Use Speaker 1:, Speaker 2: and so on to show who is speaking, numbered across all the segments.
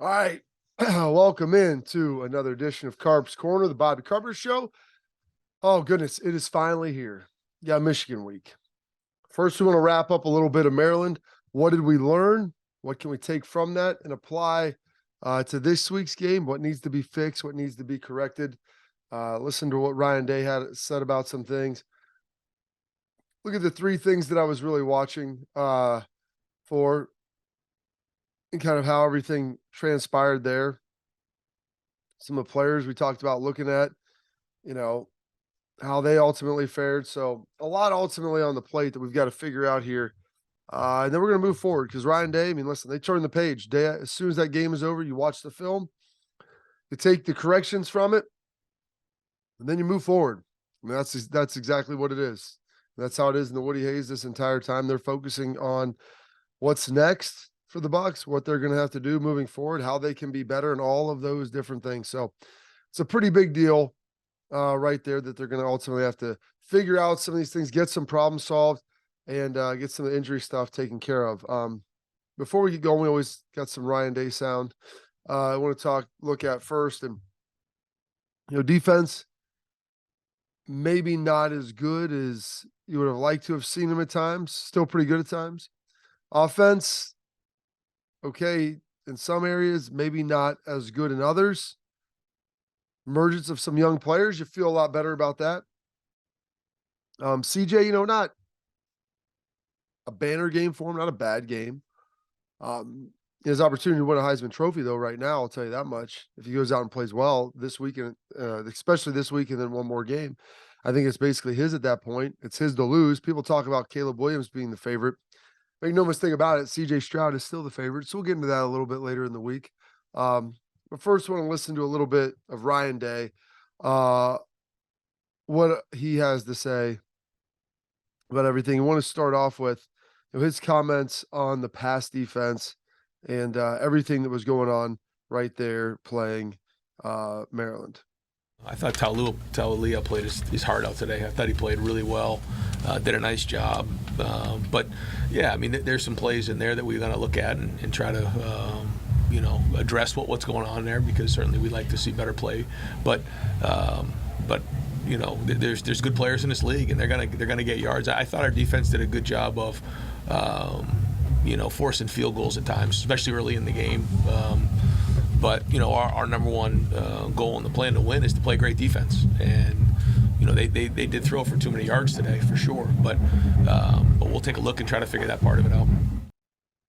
Speaker 1: All right. Welcome in to another edition of Carps Corner, the Bobby Carpenter Show. Oh, goodness. It is finally here. Yeah, Michigan week. First, we want to wrap up a little bit of Maryland. What did we learn? What can we take from that and apply to this week's game? What needs to be fixed? What needs to be corrected? Listen to what Ryan Day had said about some things. Look at the three things that I was really watching for and kind of how everything transpired there. Some of the players we talked about looking at, how they ultimately fared. So a lot ultimately on the plate that we've got to figure out here. And then we're going to move forward because Ryan Day, listen, they turned the page. Day, as soon as that game is over, you watch the film, you take the corrections from it, and then you move forward. That's exactly what it is. That's how it is in the Woody Hayes this entire time. They're focusing on what's next for the Bucks, what they're going to have to do moving forward, how they can be better, and all of those different things. So it's a pretty big deal right there that they're going to ultimately have to figure out some of these things, get some problems solved, and get some of the injury stuff taken care of. Before we get going, we always got some Ryan Day sound. I want to look at first, and defense maybe not as good as you would have liked to have seen them at times. Still pretty good at times. Offense, okay, in some areas, maybe not as good in others. Emergence of some young players, you feel a lot better about that. CJ, not a banner game for him, not a bad game. His opportunity to win a Heisman Trophy, though, right now, I'll tell you that much. If he goes out and plays well this weekend, especially this week and then one more game, I think it's basically his at that point. It's his to lose. People talk about Caleb Williams being the favorite. Make no mistake about it, CJ Stroud is still the favorite. So we'll get into that a little bit later in the week. But first, I want to listen to a little bit of Ryan Day, what he has to say about everything. I want to start off with his comments on the pass defense and everything that was going on right there playing Maryland.
Speaker 2: I thought Talia played his heart out today. I thought he played really well, did a nice job. But, yeah, there's some plays in there that we're going to look at and try to, address what's going on there, because certainly we'd like to see better play. But there's good players in this league, and they're gonna get yards. I thought our defense did a good job of, forcing field goals at times, especially early in the game. But our number one goal and the plan to win is to play great defense. And they did throw for too many yards today for sure. But we'll take a look and try to figure that part of it out.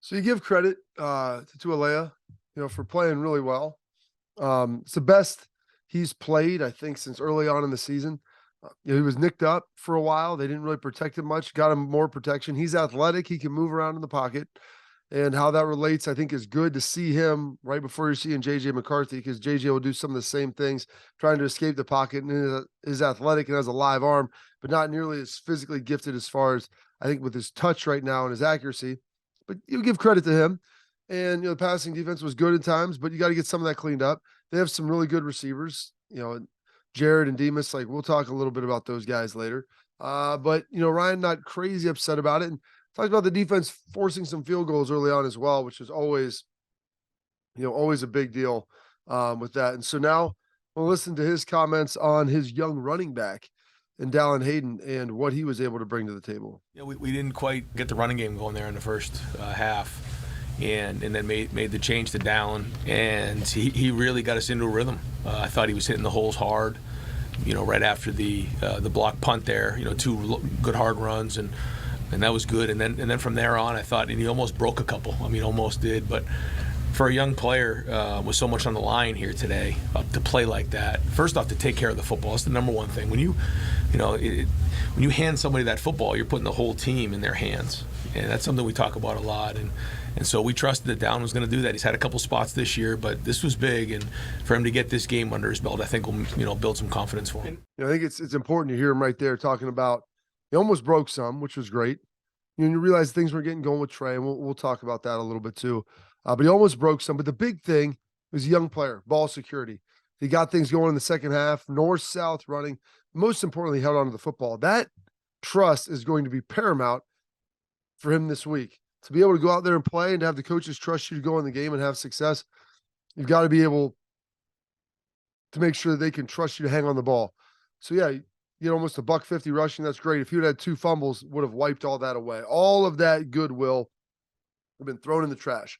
Speaker 1: So you give credit to Tualea, for playing really well. It's the best he's played, I think, since early on in the season. He was nicked up for a while. They didn't really protect him much. Got him more protection. He's athletic. He can move around in the pocket. And how that relates, I think, is good to see him right before you're seeing J.J. McCarthy, because J.J. will do some of the same things, trying to escape the pocket, and is athletic and has a live arm, but not nearly as physically gifted as far as, I think, with his touch right now and his accuracy. But you give credit to him. And, the passing defense was good at times, but you got to get some of that cleaned up. They have some really good receivers, Jared and Demas. Like, we'll talk a little bit about those guys later. But, Ryan, not crazy upset about it. And talked about the defense forcing some field goals early on as well, which is always a big deal with that. And so now we'll listen to his comments on his young running back and Dallan Hayden and what he was able to bring to the table.
Speaker 2: Yeah, we didn't quite get the running game going there in the first half. And then made the change to Dallan, and he really got us into a rhythm. I thought he was hitting the holes hard, right after the block punt there. Two good hard runs, and that was good. And then from there on, I thought, and he almost broke a couple. Almost did, but for a young player with so much on the line here today, to play like that, first off, to take care of the football, that's the number one thing. When you hand somebody that football, you're putting the whole team in their hands, and that's something we talk about a lot. And so we trusted that Dallan was going to do that. He's had a couple spots this year, but this was big, and for him to get this game under his belt, I think will build some confidence for him.
Speaker 1: I think it's important to hear him right there talking about he almost broke some, which was great. You realize things were getting going with Trey, and we'll talk about that a little bit too. But he almost broke some. But the big thing was a young player, ball security. He got things going in the second half, north-south running. Most importantly, held on to the football. That trust is going to be paramount for him this week. To be able to go out there and play and to have the coaches trust you to go in the game and have success, You've got to be able to make sure that they can trust you to hang on the ball. So yeah, you get almost a $150 rushing. That's great. If he would have had 2 fumbles, would have wiped all that away. All of that goodwill have been thrown in the trash.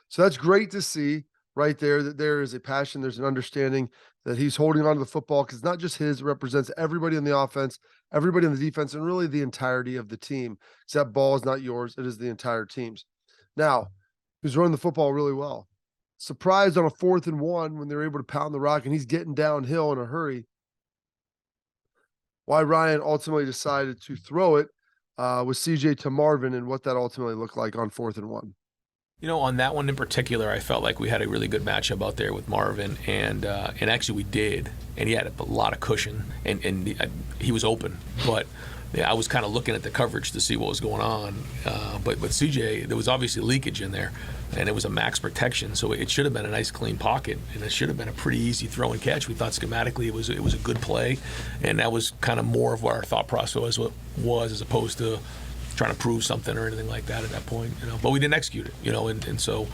Speaker 1: So that's great to see right there, that there is a passion. There's an understanding that he's holding on to the football, because it's not just his, it represents everybody in the offense, everybody in the defense, and really the entirety of the team. Because that ball is not yours. It is the entire team's. Now, he's running the football really well. Surprised on a 4th and 1 when they're able to pound the rock and he's getting downhill in a hurry. Why Ryan ultimately decided to throw it with CJ to Marvin, and what that ultimately looked like on 4th and 1.
Speaker 2: On that one in particular, I felt like we had a really good matchup out there with Marvin, and actually we did, and he had a lot of cushion, and he was open, but I was kind of looking at the coverage to see what was going on, but with CJ, there was obviously leakage in there, and it was a max protection, so it should have been a nice clean pocket, and it should have been a pretty easy throw and catch. We thought schematically it was a good play, and that was kind of more of what our thought process was as opposed to trying to prove something or anything like that at that point, but we didn't execute it, and so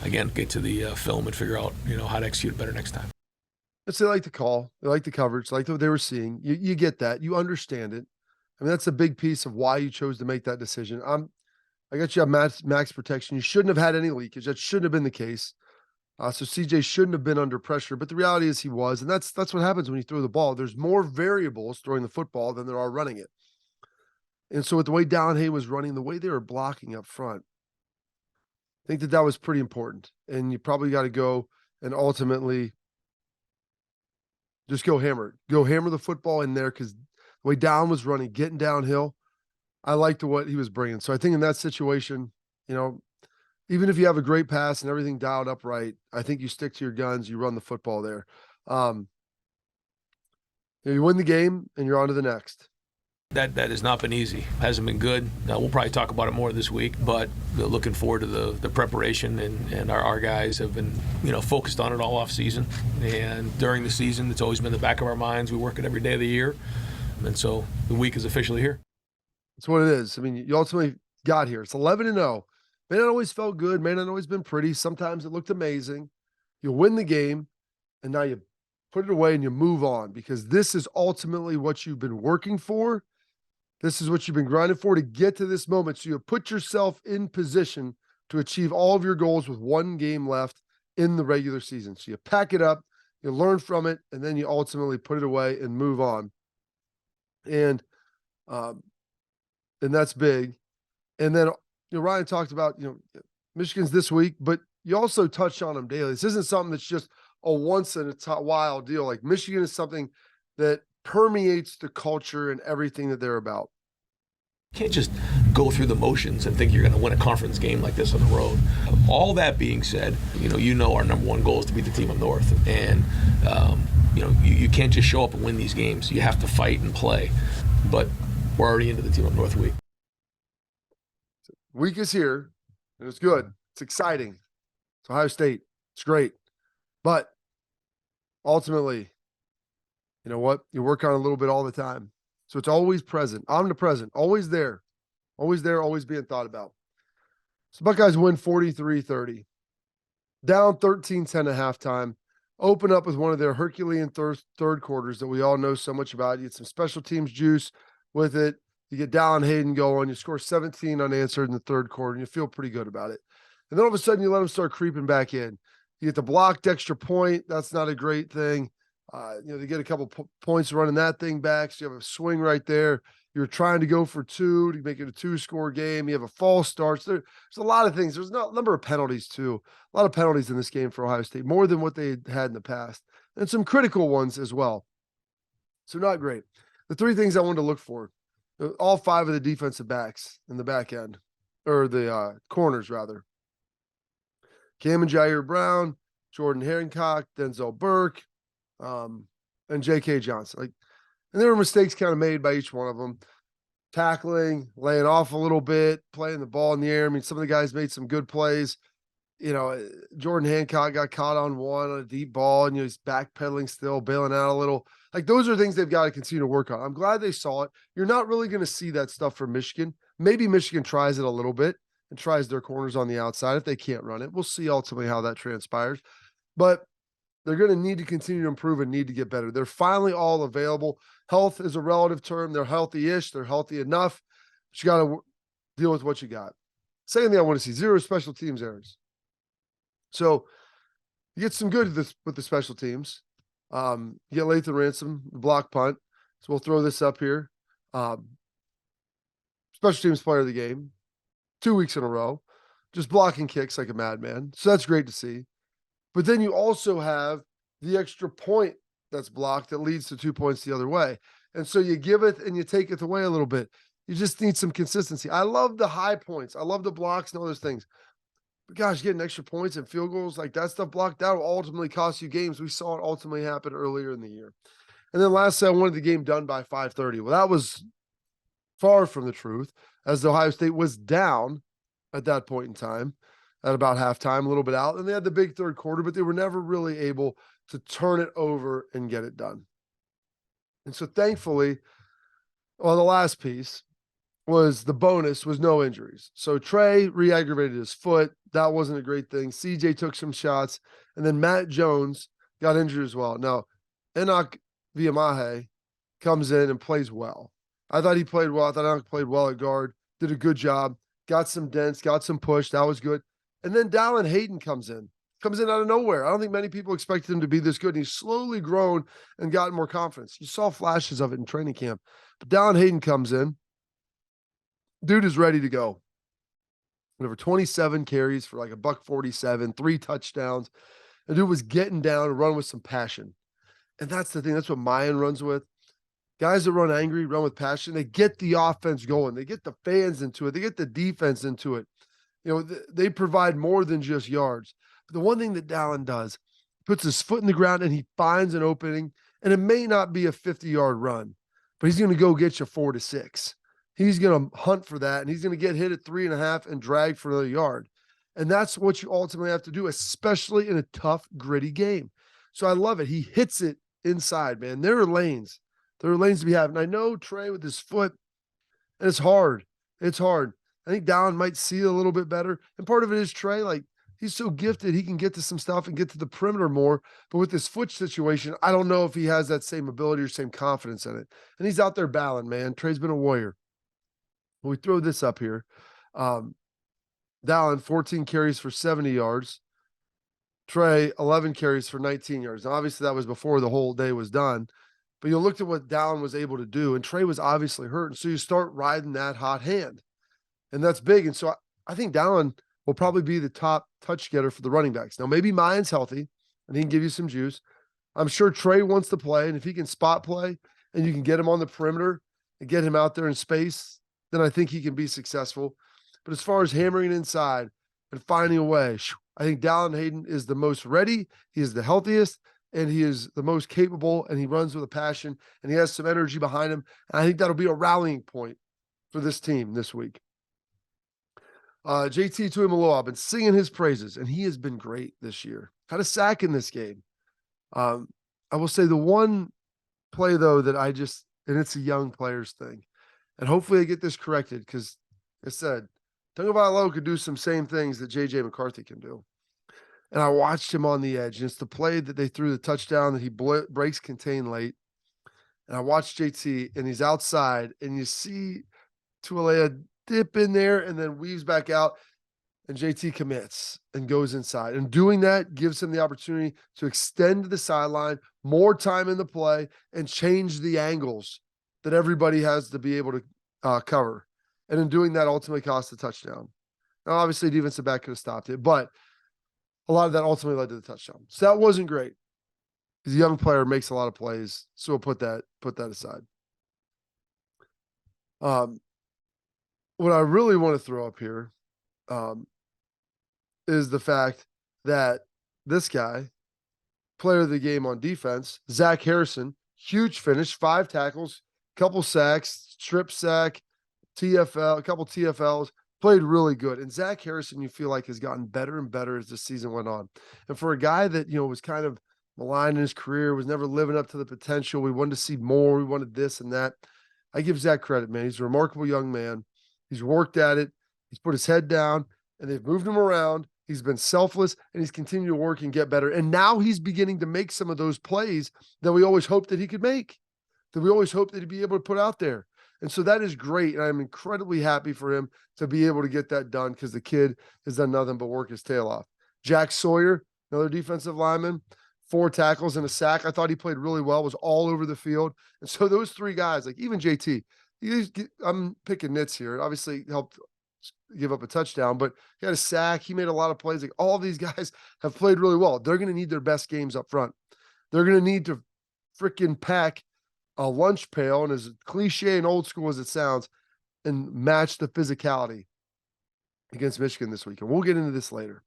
Speaker 2: again, get to the film and figure out, how to execute it better next time.
Speaker 1: They like the call, they like the coverage, like what they were seeing. You get that, you understand it. I mean, that's a big piece of why you chose to make that decision. I got you have max protection. You shouldn't have had any leakage. That shouldn't have been the case. So CJ shouldn't have been under pressure, but the reality is he was, and that's what happens when you throw the ball. There's more variables throwing the football than there are running it. And so with the way Dallan Hayden was running, the way they were blocking up front, I think that was pretty important. And you probably got to go and ultimately just go hammer the football in there, because the way Dallan was running, getting downhill, I liked what he was bringing. So I think in that situation, even if you have a great pass and everything dialed up right, I think you stick to your guns, you run the football there. You win the game and you're on to the next.
Speaker 2: That has not been easy. Hasn't been good. We'll probably talk about it more this week, but looking forward to the preparation, and our guys have been focused on it all off season, and during the season it's always been in the back of our minds. We work it every day of the year, and so the week is officially here.
Speaker 1: That's what it is. I mean, you ultimately got here. It's 11-0. May not always felt good, may not always been pretty. Sometimes it looked amazing. You win the game, and now you put it away and you move on, because this is ultimately what you've been working for. This is what you've been grinding for to get to this moment. So you put yourself in position to achieve all of your goals with 1 game left in the regular season. So you pack it up, you learn from it, and then you ultimately put it away and move on. And that's big. And then Ryan talked about Michigan's this week, but you also touched on them daily. This isn't something that's just a once in a while deal. Like, Michigan is something that permeates the culture and everything that they're about.
Speaker 2: You can't just go through the motions and think you're going to win a conference game like this on the road. All that being said, our number one goal is to beat the team up north, and you can't just show up and win these games. You have to fight and play. But we're already into the team up north week.
Speaker 1: Week is here, and it's good. It's exciting. It's Ohio State. It's great. But ultimately, you know what? You work on it a little bit all the time. So it's always present, omnipresent, always there, always being thought about. So Buckeyes win 43-30. Down 13-10 at halftime. Open up with one of their Herculean third quarters that we all know so much about. You get some special teams juice with it. You get Dallan Hayden going. You score 17 unanswered in the third quarter, and you feel pretty good about it. And then all of a sudden, you let them start creeping back in. You get the blocked extra point. That's not a great thing. They get a couple points running that thing back. So you have a swing right there. You're trying to go for 2 to make it a 2-score game. You have a false start. There's a lot of things. There's a number of penalties too. A lot of penalties in this game for Ohio State, more than what they had in the past, and some critical ones as well. So not great. The 3 things I wanted to look for: all 5 of the defensive backs in the back end, or the corners rather. Cam and Jair Brown, Jordan Hancock, Denzel Burke, and J.K. Johnson. And there were mistakes kind of made by each one of them. Tackling, laying off a little bit, playing the ball in the air. I mean, some of the guys made some good plays. Jordan Hancock got caught on one on a deep ball, and he's backpedaling still, bailing out a little. Those are things they've got to continue to work on. I'm glad they saw it. You're not really going to see that stuff from Michigan. Maybe Michigan tries it a little bit and tries their corners on the outside if they can't run it. We'll see ultimately how that transpires. but they're going to need to continue to improve and need to get better. They're finally all available. Health is a relative term. They're healthy-ish. They're healthy enough. But you got to deal with what you got. Second thing I want to see, 0 special teams errors. So you get some good with the special teams. You get Lathan Ransom, block punt. So we'll throw this up here. Special teams player of the game, 2 weeks in a row, just blocking kicks like a madman. So that's great to see. But then you also have the extra point that's blocked that leads to 2 points the other way. And so you give it and you take it away a little bit. You just need some consistency. I love the high points. I love the blocks and all those things. But gosh, getting extra points and field goals, like that stuff blocked out, will ultimately cost you games. We saw it ultimately happen earlier in the year. And then lastly, I wanted the game done by 5:30. Well, that was far from the truth, as Ohio State was down at that point in time at about halftime, a little bit out. And they had the big third quarter, but they were never really able to turn it over and get it done. And so thankfully, well, the last piece was the bonus was no injuries. So Trey re-aggravated his foot. That wasn't a great thing. CJ took some shots. And then Matt Jones got injured as well. Now, Enoch Viamahe comes in and plays well. I thought he played well. I thought Enoch played well at guard, did a good job, got some dents, got some push. That was good. And then Dallan Hayden comes in out of nowhere. I don't think many people expected him to be this good. And he's slowly grown and gotten more confidence. You saw flashes of it in training camp. But Dallan Hayden comes in. Dude is ready to go. Over 27 carries for like $147, 3 touchdowns. The dude was getting down and run with some passion. And that's the thing. That's what Mayan runs with. Guys that run angry, run with passion. They get the offense going. They get the fans into it. They get the defense into it. You know, they provide more than just yards. But the one thing that Dallan does, puts his foot in the ground and he finds an opening. And it may not be a 50-yard run, but he's going to go get you 4 to 6. He's going to hunt for that, and he's going to get hit at 3.5 and drag for another yard. And that's what you ultimately have to do, especially in a tough, gritty game. So I love it. He hits it inside, man. There are lanes. There are lanes to be had. And I know Trey with his foot, and it's hard. It's hard. I think Dallan might see it a little bit better. And part of it is Trey, like, he's so gifted. He can get to some stuff and get to the perimeter more. But with this foot situation, I don't know if he has that same ability or same confidence in it. And he's out there battling, man. Trey's been a warrior. We throw this up here. Dallan, 14 carries for 70 yards. Trey, 11 carries for 19 yards. Now, obviously, that was before the whole day was done. But you looked at what Dallan was able to do, and Trey was obviously hurt. And so you start riding that hot hand. And that's big. And so I think Dallan will probably be the top touch getter for the running backs. Now, maybe Mayan's healthy, and he can give you some juice. I'm sure Trey wants to play, and if he can spot play, and you can get him on the perimeter and get him out there in space, then I think he can be successful. But as far as hammering inside and finding a way, I think Dallan Hayden is the most ready. He is the healthiest, and he is the most capable, and he runs with a passion, and he has some energy behind him. And I think that'll be a rallying point for this team this week. JT Tuimoloau, I've been singing his praises, and he has been great this year. Had a sack in this game. I will say the one play, though, that and it's a young players thing. And hopefully they get this corrected because, like I said, Tagovailoa could do some same things that J.J. McCarthy can do. And I watched him on the edge. And it's the play that they threw the touchdown that he breaks contain late. And I watched JT, and he's outside, and you see Tuilea dip in there and then weaves back out, and JT commits and goes inside. And doing that gives him the opportunity to extend to the sideline, more time in the play, and change the angles that everybody has to be able to cover. And in doing that, ultimately cost the touchdown. Now, obviously, defensive back could have stopped it, but a lot of that ultimately led to the touchdown. So that wasn't great. He's a young player, makes a lot of plays. So we'll put that aside. What I really want to throw up here is the fact that this guy, player of the game on defense, Zach Harrison, huge finish, 5 tackles, couple sacks, strip sack, TFL, a couple TFLs, played really good. And Zach Harrison, you feel like, has gotten better and better as the season went on. And for a guy that, was kind of maligned in his career, was never living up to the potential, we wanted to see more, we wanted this and that. I give Zach credit, man. He's a remarkable young man. He's worked at it. He's put his head down, and they've moved him around, He's been selfless, and he's continued to work and get better. And now he's beginning to make some of those plays that we always hoped that he could make, that we always hoped that he'd be able to put out there. And so that is great. And I'm incredibly happy for him to be able to get that done, because the kid has done nothing but work his tail off. Jack Sawyer, another defensive lineman, 4 tackles and a sack. I thought he played really well, was all over the field. And so those 3 guys, like even JT, I'm picking nits here. Obviously helped give up a touchdown, but he had a sack. He made a lot of plays. Like, all of these guys have played really well. They're going to need their best games up front. They're going to need to freaking pack a lunch pail, and as cliche and old school as it sounds, and match the physicality against Michigan this week. And we'll get into this later.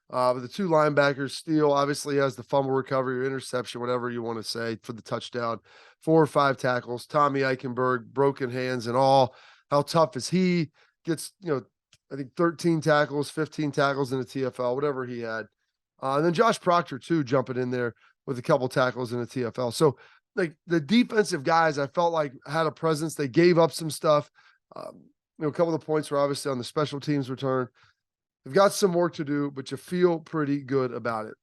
Speaker 1: But the 2 linebackers, Steele obviously has the fumble recovery or interception, whatever you want to say, for the touchdown. 4 or 5 tackles. Tommy Eichenberg, broken hands and all. How tough is he? Gets, I think 13 tackles, 15 tackles in the TFL, whatever he had. And then Josh Proctor too, jumping in there with a couple tackles in the TFL. So like the defensive guys, I felt like had a presence. They gave up some stuff. A couple of the points were obviously on the special teams return. They've got some work to do, but you feel pretty good about it.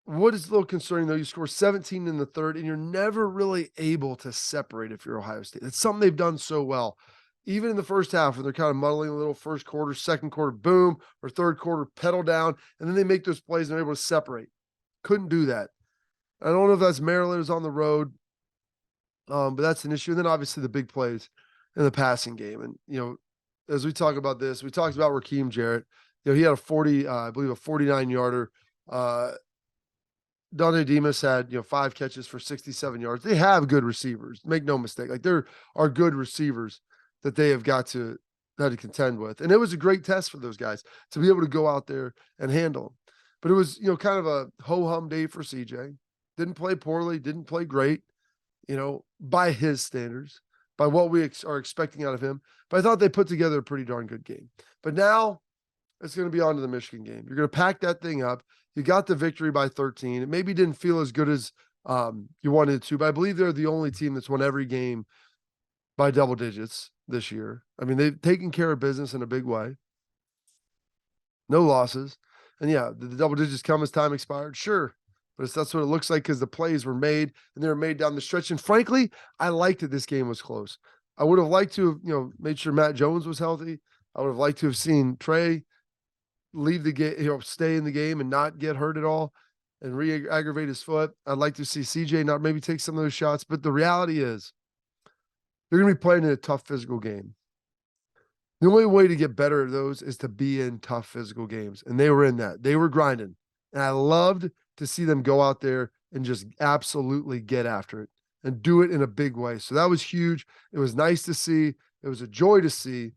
Speaker 1: What is a little concerning, though, you score 17 in the third, and you're never really able to separate if you're Ohio State. It's something they've done so well. Even in the first half, when they're kind of muddling a little, first quarter, second quarter, boom, or third quarter, pedal down, and then they make those plays and they're able to separate. Couldn't do that. I don't know if that's Maryland is on the road, but that's an issue. And then obviously the big plays in the passing game. And, as we talk about this, we talked about Raheem Jarrett. He had a 49-yarder. Dante Demas had, 5 catches for 67 yards. They have good receivers. Make no mistake. Like, there are good receivers that they have got to contend with. And it was a great test for those guys to be able to go out there and handle them. But it was, kind of a ho-hum day for CJ. Didn't play poorly, didn't play great, by his standards, by what we are expecting out of him. But I thought they put together a pretty darn good game. But now it's going to be on to the Michigan game. You're going to pack that thing up. You got the victory by 13. It maybe didn't feel as good as you wanted it to, but I believe they're the only team that's won every game by double digits this year. I mean, they've taken care of business in a big way. No losses. And yeah, did the double digits come as time expired? Sure. But that's what it looks like, because the plays were made, and they were made down the stretch. And frankly, I liked that this game was close. I would have liked to have, made sure Matt Jones was healthy. I would have liked to have seen Trey leave the game, stay in the game and not get hurt at all and re-aggravate his foot. I'd like to see CJ not maybe take some of those shots. But the reality is, they're going to be playing in a tough physical game. The only way to get better at those is to be in tough physical games. And they were in that. They were grinding. And I loved to see them go out there and just absolutely get after it and do it in a big way. So that was huge. It was nice to see. It was a joy to see.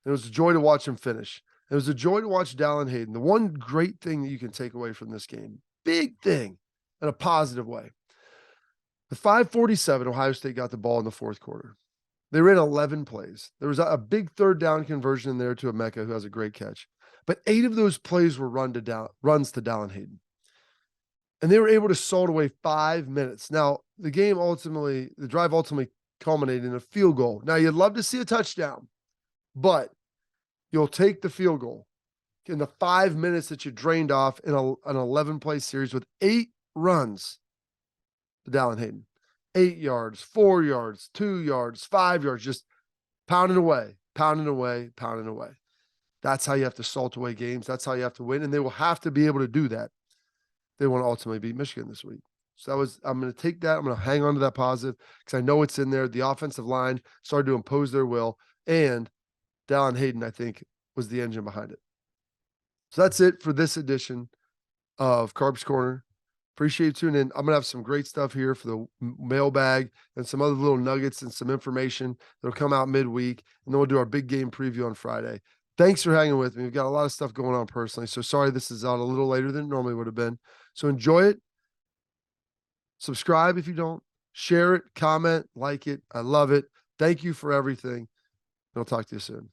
Speaker 1: It was a joy to watch him finish. It was a joy to watch Dallan Hayden. The one great thing that you can take away from this game, big thing in a positive way. The 5:47, Ohio State got the ball in the fourth quarter. They ran 11 plays. There was a big third down conversion in there to Emeka, who has a great catch. But 8 of those plays were runs to Dallan Hayden. And they were able to salt away 5 minutes. Now, the drive ultimately culminated in a field goal. Now, you'd love to see a touchdown, but you'll take the field goal in the 5 minutes that you drained off in an 11-play series with 8 runs to Dallan Hayden. 8 yards, 4 yards, 2 yards, 5 yards, just pounding away, pounding away, pounding away. That's how you have to salt away games. That's how you have to win. And they will have to be able to do that. They want to ultimately beat Michigan this week. So I'm going to take that. I'm going to hang on to that positive, because I know it's in there. The offensive line started to impose their will, and Dallan Hayden, I think, was the engine behind it. So that's it for this edition of Carps Corner. Appreciate you tuning in. I'm going to have some great stuff here for the mailbag and some other little nuggets and some information that'll come out midweek. And then we'll do our big game preview on Friday. Thanks for hanging with me. We've got a lot of stuff going on personally. So sorry this is out a little later than it normally would have been. So enjoy it. Subscribe if you don't. Share it, comment, like it. I love it. Thank you for everything. I'll talk to you soon.